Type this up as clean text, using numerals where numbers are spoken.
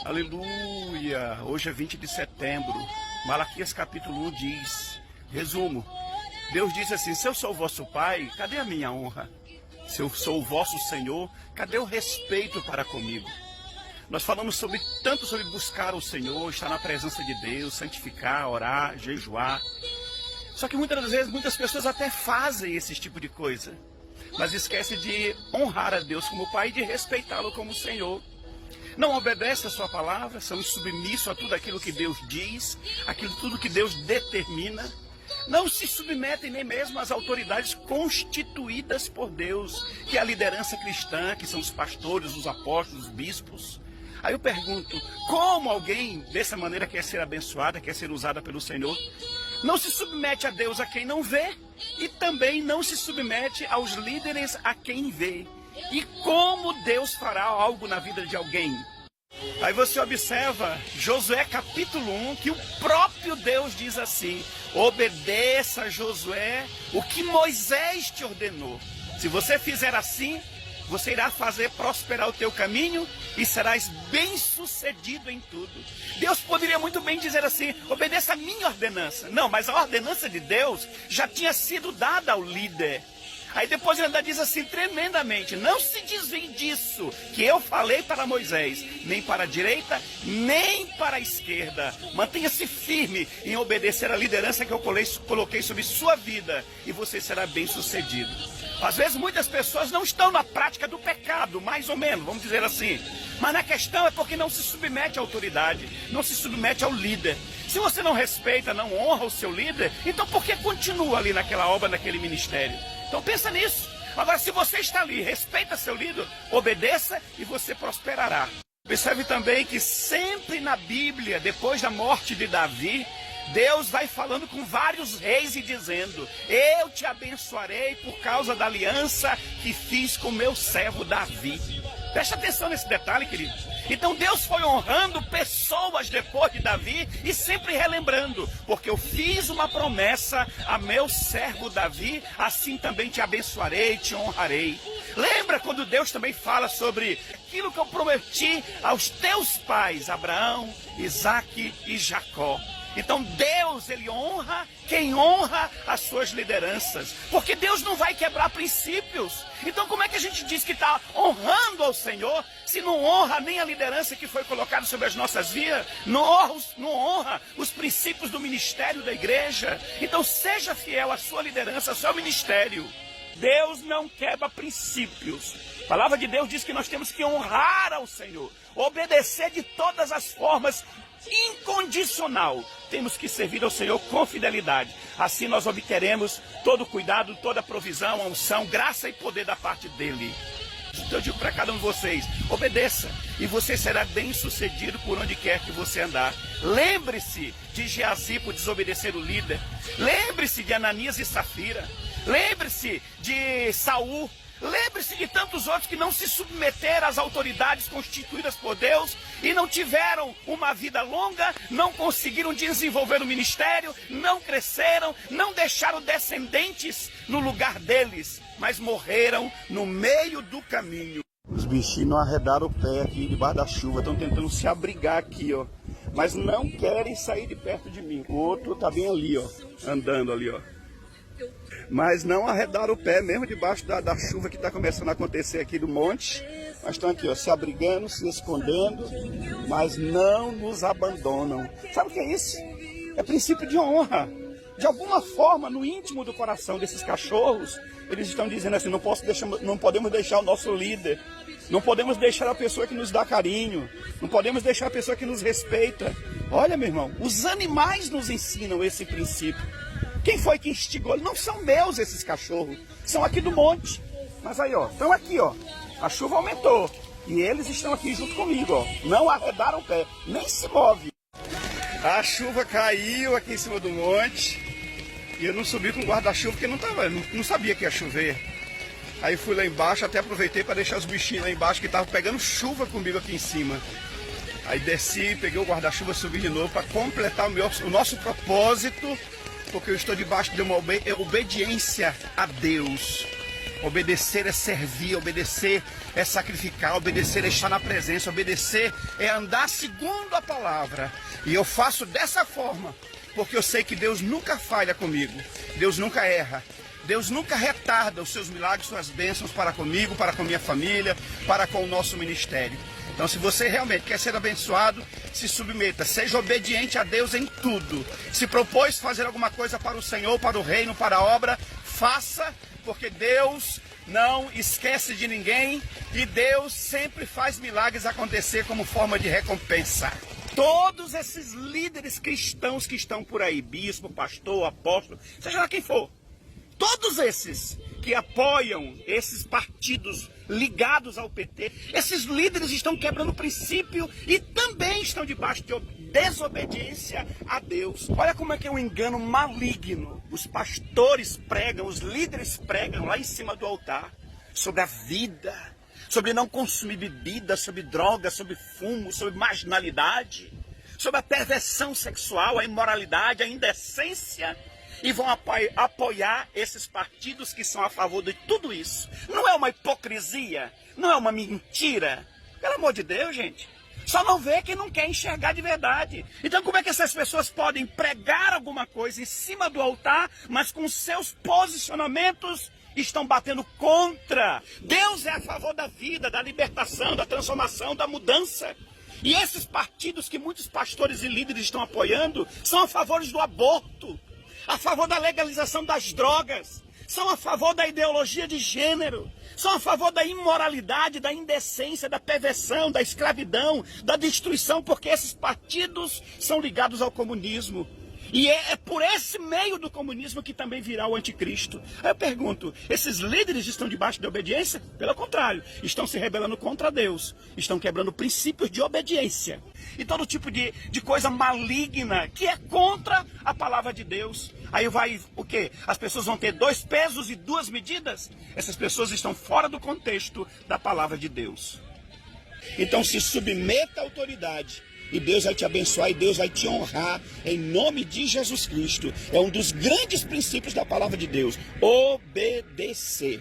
Aleluia! Hoje é 20 de setembro. Malaquias capítulo 1 diz, resumo, Deus diz assim, se eu sou o vosso pai, cadê a minha honra? Se eu sou o vosso Senhor, cadê o respeito para comigo? Nós falamos tanto sobre buscar o Senhor, estar na presença de Deus, santificar, orar, jejuar. Só que muitas das vezes, muitas pessoas até fazem esse tipo de coisa, mas esquecem de honrar a Deus como Pai e de respeitá-lo como Senhor. Não obedecem a sua palavra, são submissos a tudo aquilo que Deus diz, tudo que Deus determina. Não se submetem nem mesmo às autoridades constituídas por Deus, que é a liderança cristã, que são os pastores, os apóstolos, os bispos. Aí eu pergunto, como alguém dessa maneira quer ser abençoada, quer ser usada pelo Senhor? Não se submete a Deus a quem não vê e também não se submete aos líderes a quem vê. E como Deus fará algo na vida de alguém? Aí você observa Josué capítulo 1, que o próprio Deus diz assim, obedeça a Josué o que Moisés te ordenou. Se você fizer assim, você irá fazer prosperar o teu caminho e serás bem-sucedido em tudo. Deus poderia muito bem dizer assim, obedeça a minha ordenança. Não, mas a ordenança de Deus já tinha sido dada ao líder. Aí depois ele ainda diz assim tremendamente, não se desvie disso que eu falei para Moisés, nem para a direita, nem para a esquerda. Mantenha-se firme em obedecer a liderança que eu coloquei sobre sua vida e você será bem sucedido. Às vezes muitas pessoas não estão na prática do pecado, mais ou menos, vamos dizer assim. Mas na questão é porque não se submete à autoridade, não se submete ao líder. Se você não respeita, não honra o seu líder, então por que continua ali naquela obra, naquele ministério? Então pensa nisso. Agora, se você está ali, respeita seu líder, obedeça e você prosperará. Observe também que sempre na Bíblia, depois da morte de Davi, Deus vai falando com vários reis e dizendo, eu te abençoarei por causa da aliança que fiz com meu servo Davi. Preste atenção nesse detalhe, querido. Então Deus foi honrando pessoas depois de Davi e sempre relembrando, porque eu fiz uma promessa a meu servo Davi, assim também te abençoarei, te honrarei. Lembra quando Deus também fala sobre aquilo que eu prometi aos teus pais, Abraão, Isaque e Jacó. Então Deus, ele honra quem honra as suas lideranças, porque Deus não vai quebrar princípios. Então como é que a gente diz que está honrando ao Senhor, se não honra nem a liderança que foi colocada sobre as nossas vidas, não honra os princípios do ministério da igreja? Então seja fiel à sua liderança, ao seu ministério. Deus não quebra princípios. A palavra de Deus diz que nós temos que honrar ao Senhor, obedecer de todas as formas, incondicional. Temos que servir ao Senhor com fidelidade. Assim nós obteremos todo o cuidado, toda a provisão, a unção, graça e poder da parte dele. Então eu digo para cada um de vocês, obedeça e você será bem sucedido por onde quer que você andar. Lembre-se de Geazi por desobedecer o líder. Lembre-se de Ananias e Safira. Lembre-se de Saul. Lembre-se de tantos outros que não se submeteram às autoridades constituídas por Deus e não tiveram uma vida longa, não conseguiram desenvolver o ministério, não cresceram, não deixaram descendentes no lugar deles, mas morreram no meio do caminho. Os bichinhos não arredaram o pé aqui debaixo da chuva, estão tentando se abrigar aqui, ó, mas não querem sair de perto de mim. O outro tá bem ali, ó, andando ali, ó. Mas não arredaram o pé, mesmo debaixo da chuva que está começando a acontecer aqui do monte. Mas estão aqui, ó, se abrigando, se escondendo, mas não nos abandonam. Sabe o que é isso? É princípio de honra. De alguma forma, no íntimo do coração desses cachorros, eles estão dizendo assim, não podemos deixar o nosso líder, não podemos deixar a pessoa que nos dá carinho, não podemos deixar a pessoa que nos respeita. Olha, meu irmão, os animais nos ensinam esse princípio. Quem foi que instigou? Não são meus esses cachorros, são aqui do monte. Mas aí, ó, estão aqui, ó. A chuva aumentou e eles estão aqui junto comigo, ó. Não arredaram o pé, nem se move. A chuva caiu aqui em cima do monte e eu não subi com guarda-chuva porque não sabia que ia chover. Aí fui lá embaixo, até aproveitei para deixar os bichinhos lá embaixo que estavam pegando chuva comigo aqui em cima. Aí desci, peguei o guarda-chuva, subi de novo para completar o nosso propósito, porque eu estou debaixo de uma obediência a Deus. Obedecer é servir, obedecer é sacrificar, obedecer é estar na presença, obedecer é andar segundo a palavra. E eu faço dessa forma, porque eu sei que Deus nunca falha comigo, Deus nunca erra. Deus nunca retarda os seus milagres, suas bênçãos para comigo, para com minha família, para com o nosso ministério. Então, se você realmente quer ser abençoado, se submeta, seja obediente a Deus em tudo. Se propôs fazer alguma coisa para o Senhor, para o reino, para a obra, faça, porque Deus não esquece de ninguém e Deus sempre faz milagres acontecer como forma de recompensa. Todos esses líderes cristãos que estão por aí, bispo, pastor, apóstolo, seja lá quem for, todos esses que apoiam esses partidos ligados ao PT, esses líderes estão quebrando o princípio e também estão debaixo de desobediência a Deus. Olha como é que é um engano maligno. Os pastores pregam, os líderes pregam lá em cima do altar sobre a vida, sobre não consumir bebida, sobre drogas, sobre fumo, sobre marginalidade, sobre a perversão sexual, a imoralidade, a indecência. E vão apoiar esses partidos que são a favor de tudo isso. Não é uma hipocrisia? Não é uma mentira? Pelo amor de Deus, gente. Só não vê quem não quer enxergar de verdade. Então como é que essas pessoas podem pregar alguma coisa em cima do altar, mas com seus posicionamentos estão batendo contra? Deus é a favor da vida, da libertação, da transformação, da mudança. E esses partidos que muitos pastores e líderes estão apoiando são a favor do aborto, a favor da legalização das drogas, são a favor da ideologia de gênero, são a favor da imoralidade, da indecência, da perversão, da escravidão, da destruição, porque esses partidos são ligados ao comunismo. E é por esse meio do comunismo que também virá o anticristo. Aí eu pergunto, esses líderes estão debaixo de obediência? Pelo contrário, estão se rebelando contra Deus, estão quebrando princípios de obediência e todo tipo de coisa maligna que é contra a palavra de Deus. Aí vai o quê? As pessoas vão ter 2 pesos e 2 medidas? Essas pessoas estão fora do contexto da palavra de Deus. Então se submeta à autoridade. E Deus vai te abençoar e Deus vai te honrar em nome de Jesus Cristo. É um dos grandes princípios da palavra de Deus. Obedecer.